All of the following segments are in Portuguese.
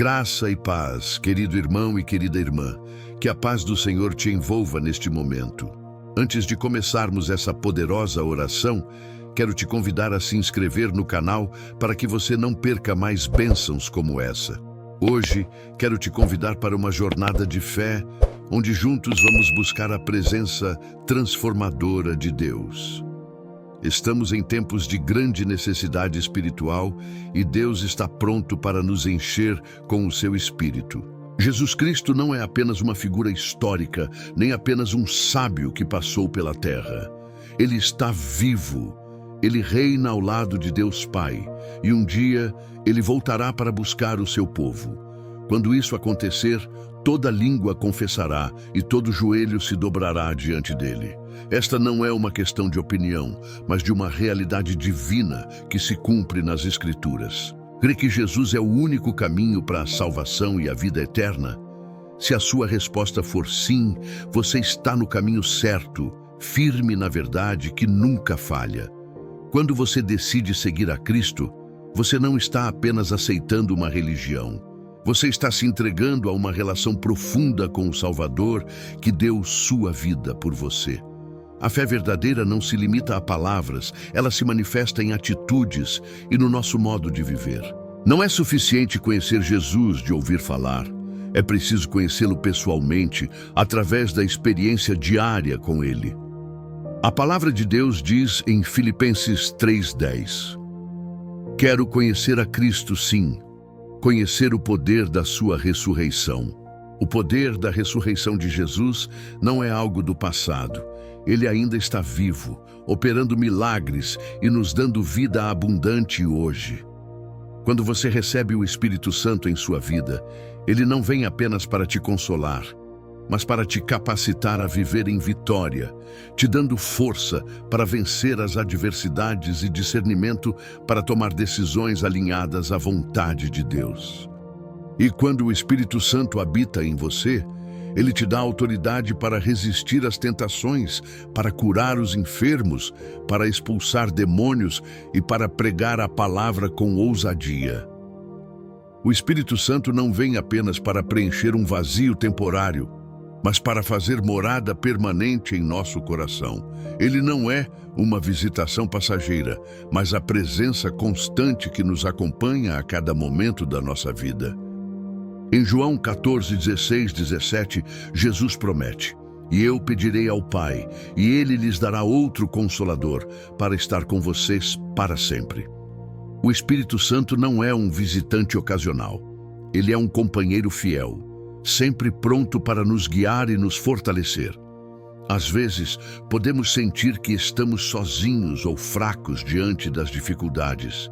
Graça e paz, querido irmão e querida irmã, que a paz do Senhor te envolva neste momento. Antes de começarmos essa poderosa oração, quero te convidar a se inscrever no canal para que você não perca mais bênçãos como essa. Hoje, quero te convidar para uma jornada de fé, onde juntos vamos buscar a presença transformadora de Deus. Estamos em tempos de grande necessidade espiritual e Deus está pronto para nos encher com o seu Espírito. Jesus Cristo não é apenas uma figura histórica, nem apenas um sábio que passou pela terra. Ele está vivo. Ele reina ao lado de Deus Pai, e um dia ele voltará para buscar o seu povo. Quando isso acontecer, toda língua confessará e todo joelho se dobrará diante dele. Esta não é uma questão de opinião, mas de uma realidade divina que se cumpre nas Escrituras. Crê que Jesus é o único caminho para a salvação e a vida eterna? Se a sua resposta for sim, você está no caminho certo, firme na verdade que nunca falha. Quando você decide seguir a Cristo, você não está apenas aceitando uma religião. Você está se entregando a uma relação profunda com o Salvador que deu sua vida por você. A fé verdadeira não se limita a palavras, ela se manifesta em atitudes e no nosso modo de viver. Não é suficiente conhecer Jesus de ouvir falar. É preciso conhecê-lo pessoalmente, através da experiência diária com ele. A palavra de Deus diz em Filipenses 3:10: Quero conhecer a Cristo, sim, conhecer o poder da sua ressurreição. O poder da ressurreição de Jesus não é algo do passado. Ele ainda está vivo, operando milagres e nos dando vida abundante hoje. Quando você recebe o Espírito Santo em sua vida, ele não vem apenas para te consolar, mas para te capacitar a viver em vitória, te dando força para vencer as adversidades e discernimento para tomar decisões alinhadas à vontade de Deus. E quando o Espírito Santo habita em você, ele te dá autoridade para resistir às tentações, para curar os enfermos, para expulsar demônios e para pregar a palavra com ousadia. O Espírito Santo não vem apenas para preencher um vazio temporário, mas para fazer morada permanente em nosso coração. Ele não é uma visitação passageira, mas a presença constante que nos acompanha a cada momento da nossa vida. Em João 14:16-17, Jesus promete: E eu pedirei ao Pai, e Ele lhes dará outro Consolador, para estar com vocês para sempre. O Espírito Santo não é um visitante ocasional. Ele é um companheiro fiel, sempre pronto para nos guiar e nos fortalecer. Às vezes, podemos sentir que estamos sozinhos ou fracos diante das dificuldades,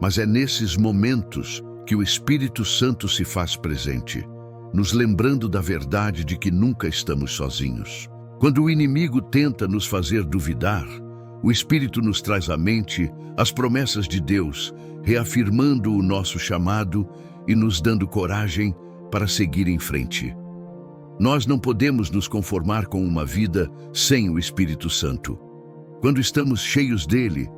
mas é nesses momentos que o Espírito Santo se faz presente, nos lembrando da verdade de que nunca estamos sozinhos. Quando o inimigo tenta nos fazer duvidar, o Espírito nos traz à mente as promessas de Deus, reafirmando o nosso chamado e nos dando coragem para seguir em frente. Nós não podemos nos conformar com uma vida sem o Espírito Santo. Quando estamos cheios dele,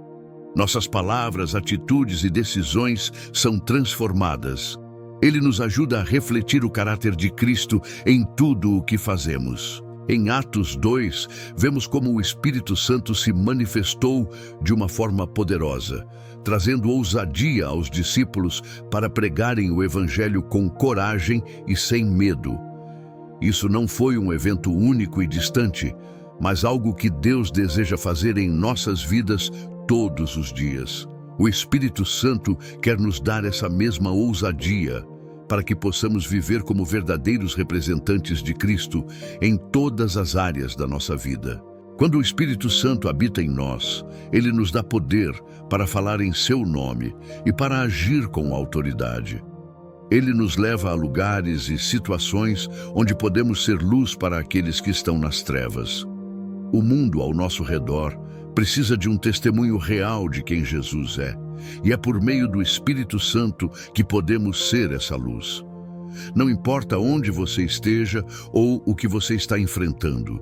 nossas palavras, atitudes e decisões são transformadas. Ele nos ajuda a refletir o caráter de Cristo em tudo o que fazemos. Em Atos 2, vemos como o Espírito Santo se manifestou de uma forma poderosa, trazendo ousadia aos discípulos para pregarem o Evangelho com coragem e sem medo. Isso não foi um evento único e distante, mas algo que Deus deseja fazer em nossas vidas todos os dias. O Espírito Santo quer nos dar essa mesma ousadia para que possamos viver como verdadeiros representantes de Cristo em todas as áreas da nossa vida. Quando o Espírito Santo habita em nós, ele nos dá poder para falar em seu nome e para agir com autoridade. Ele nos leva a lugares e situações onde podemos ser luz para aqueles que estão nas trevas. O mundo ao nosso redor precisa de um testemunho real de quem Jesus é, e é por meio do Espírito Santo que podemos ser essa luz. Não importa onde você esteja ou o que você está enfrentando,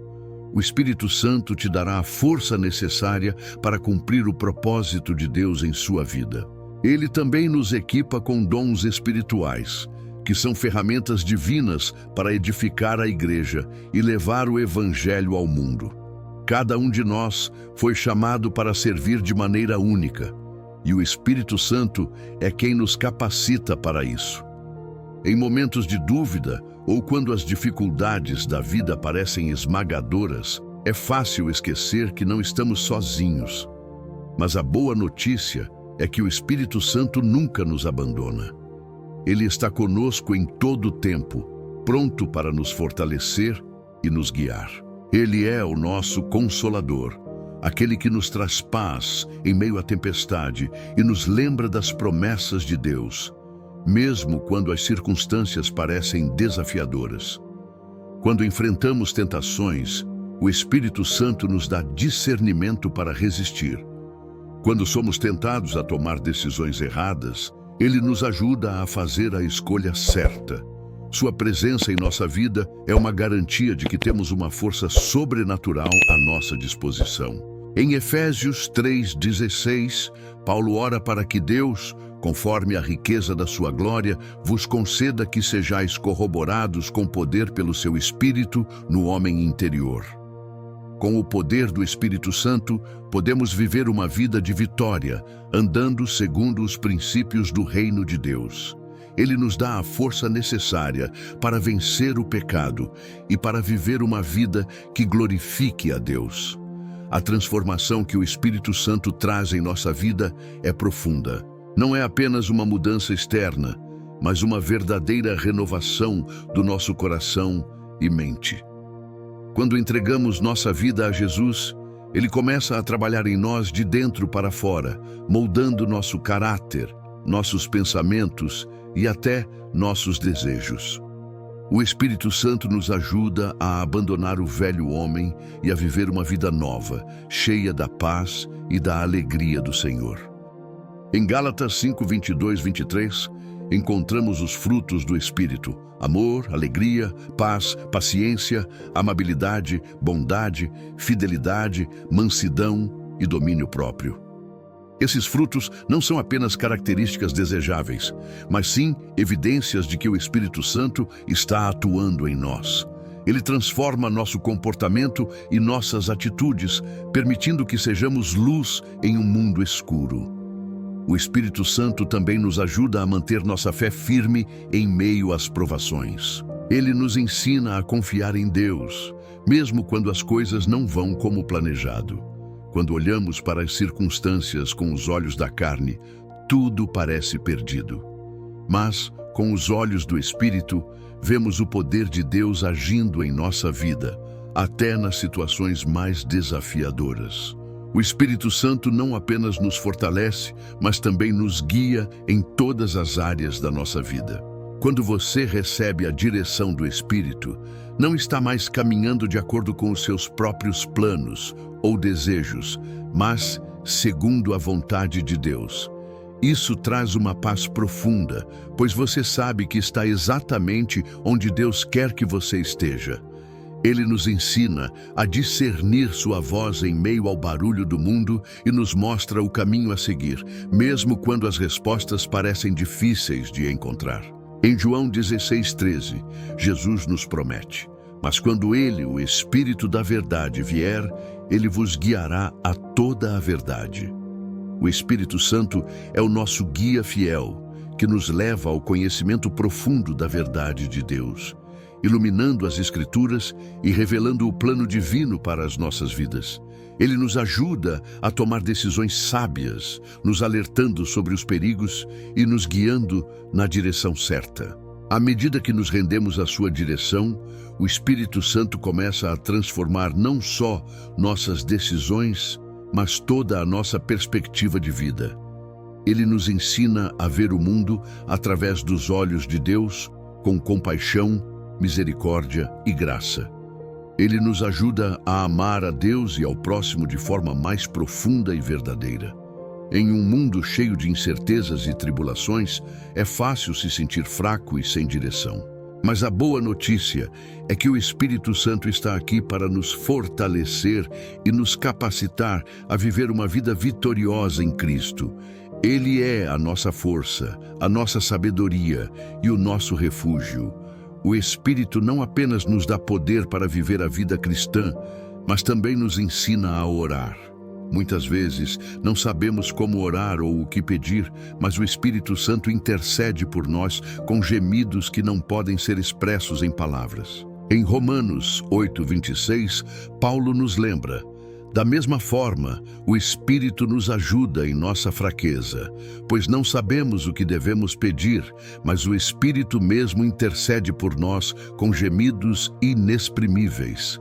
o Espírito Santo te dará a força necessária para cumprir o propósito de Deus em sua vida. Ele também nos equipa com dons espirituais, que são ferramentas divinas para edificar a igreja e levar o evangelho ao mundo. Cada um de nós foi chamado para servir de maneira única, e o Espírito Santo é quem nos capacita para isso. Em momentos de dúvida ou quando as dificuldades da vida parecem esmagadoras, é fácil esquecer que não estamos sozinhos. Mas a boa notícia é que o Espírito Santo nunca nos abandona. Ele está conosco em todo o tempo, pronto para nos fortalecer e nos guiar. Ele é o nosso Consolador, aquele que nos traz paz em meio à tempestade e nos lembra das promessas de Deus, mesmo quando as circunstâncias parecem desafiadoras. Quando enfrentamos tentações, o Espírito Santo nos dá discernimento para resistir. Quando somos tentados a tomar decisões erradas, Ele nos ajuda a fazer a escolha certa. Sua presença em nossa vida é uma garantia de que temos uma força sobrenatural à nossa disposição. Em Efésios 3,16, Paulo ora para que Deus, conforme a riqueza da sua glória, vos conceda que sejais corroborados com poder pelo seu Espírito no homem interior. Com o poder do Espírito Santo, podemos viver uma vida de vitória, andando segundo os princípios do reino de Deus. Ele nos dá a força necessária para vencer o pecado e para viver uma vida que glorifique a Deus. A transformação que o Espírito Santo traz em nossa vida é profunda. Não é apenas uma mudança externa, mas uma verdadeira renovação do nosso coração e mente. Quando entregamos nossa vida a Jesus, Ele começa a trabalhar em nós de dentro para fora, moldando nosso caráter, nossos pensamentos e até nossos desejos. O Espírito Santo nos ajuda a abandonar o velho homem e a viver uma vida nova, cheia da paz e da alegria do Senhor. Em Gálatas 5:22-23, encontramos os frutos do Espírito: amor, alegria, paz, paciência, amabilidade, bondade, fidelidade, mansidão e domínio próprio. Esses frutos não são apenas características desejáveis, mas sim evidências de que o Espírito Santo está atuando em nós. Ele transforma nosso comportamento e nossas atitudes, permitindo que sejamos luz em um mundo escuro. O Espírito Santo também nos ajuda a manter nossa fé firme em meio às provações. Ele nos ensina a confiar em Deus, mesmo quando as coisas não vão como planejado. Quando olhamos para as circunstâncias com os olhos da carne, tudo parece perdido. Mas, com os olhos do Espírito, vemos o poder de Deus agindo em nossa vida, até nas situações mais desafiadoras. O Espírito Santo não apenas nos fortalece, mas também nos guia em todas as áreas da nossa vida. Quando você recebe a direção do Espírito, não está mais caminhando de acordo com os seus próprios planos ou desejos, mas segundo a vontade de Deus. Isso traz uma paz profunda, pois você sabe que está exatamente onde Deus quer que você esteja. Ele nos ensina a discernir sua voz em meio ao barulho do mundo e nos mostra o caminho a seguir, mesmo quando as respostas parecem difíceis de encontrar. Em João 16:13, Jesus nos promete: mas quando Ele, o Espírito da verdade, vier, Ele vos guiará a toda a verdade. O Espírito Santo é o nosso guia fiel, que nos leva ao conhecimento profundo da verdade de Deus, iluminando as Escrituras e revelando o plano divino para as nossas vidas. Ele nos ajuda a tomar decisões sábias, nos alertando sobre os perigos e nos guiando na direção certa. À medida que nos rendemos à sua direção, o Espírito Santo começa a transformar não só nossas decisões, mas toda a nossa perspectiva de vida. Ele nos ensina a ver o mundo através dos olhos de Deus, com compaixão, misericórdia e graça. Ele nos ajuda a amar a Deus e ao próximo de forma mais profunda e verdadeira. Em um mundo cheio de incertezas e tribulações, é fácil se sentir fraco e sem direção. Mas a boa notícia é que o Espírito Santo está aqui para nos fortalecer e nos capacitar a viver uma vida vitoriosa em Cristo. Ele é a nossa força, a nossa sabedoria e o nosso refúgio. O Espírito não apenas nos dá poder para viver a vida cristã, mas também nos ensina a orar. Muitas vezes não sabemos como orar ou o que pedir, mas o Espírito Santo intercede por nós com gemidos que não podem ser expressos em palavras. Em Romanos 8:26, Paulo nos lembra: da mesma forma, o Espírito nos ajuda em nossa fraqueza, pois não sabemos o que devemos pedir, mas o Espírito mesmo intercede por nós com gemidos inexprimíveis.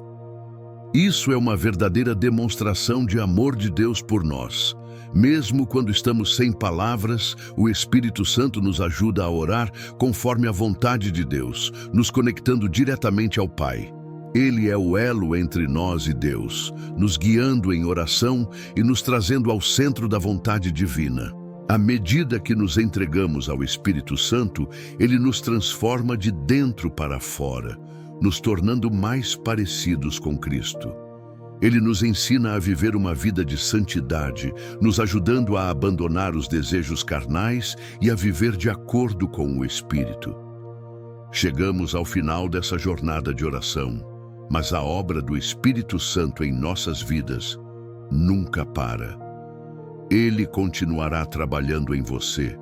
Isso é uma verdadeira demonstração de amor de Deus por nós. Mesmo quando estamos sem palavras, o Espírito Santo nos ajuda a orar conforme a vontade de Deus, nos conectando diretamente ao Pai. Ele é o elo entre nós e Deus, nos guiando em oração e nos trazendo ao centro da vontade divina. À medida que nos entregamos ao Espírito Santo, ele nos transforma de dentro para fora, nos tornando mais parecidos com Cristo. Ele nos ensina a viver uma vida de santidade, nos ajudando a abandonar os desejos carnais e a viver de acordo com o Espírito. Chegamos ao final dessa jornada de oração, mas a obra do Espírito Santo em nossas vidas nunca para. Ele continuará trabalhando em você,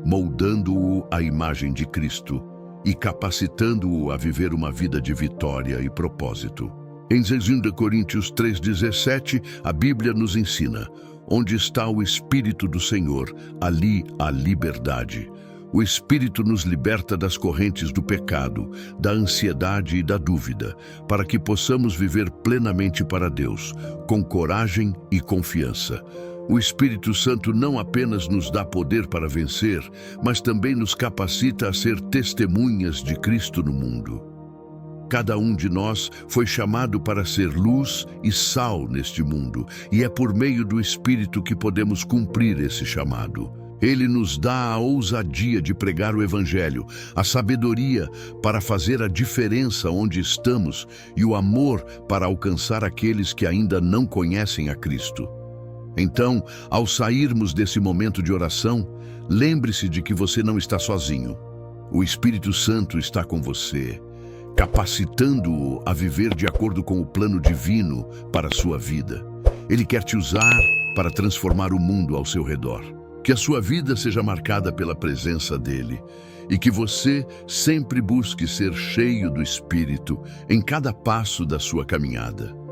moldando-o à imagem de Cristo e capacitando-o a viver uma vida de vitória e propósito. Em 2 Coríntios 3:17, a Bíblia nos ensina: onde está o Espírito do Senhor, ali há liberdade. O Espírito nos liberta das correntes do pecado, da ansiedade e da dúvida, para que possamos viver plenamente para Deus, com coragem e confiança. O Espírito Santo não apenas nos dá poder para vencer, mas também nos capacita a ser testemunhas de Cristo no mundo. Cada um de nós foi chamado para ser luz e sal neste mundo, e é por meio do Espírito que podemos cumprir esse chamado. Ele nos dá a ousadia de pregar o Evangelho, a sabedoria para fazer a diferença onde estamos e o amor para alcançar aqueles que ainda não conhecem a Cristo. Então, ao sairmos desse momento de oração, lembre-se de que você não está sozinho. O Espírito Santo está com você, capacitando-o a viver de acordo com o plano divino para a sua vida. Ele quer te usar para transformar o mundo ao seu redor. Que a sua vida seja marcada pela presença dele e que você sempre busque ser cheio do Espírito em cada passo da sua caminhada.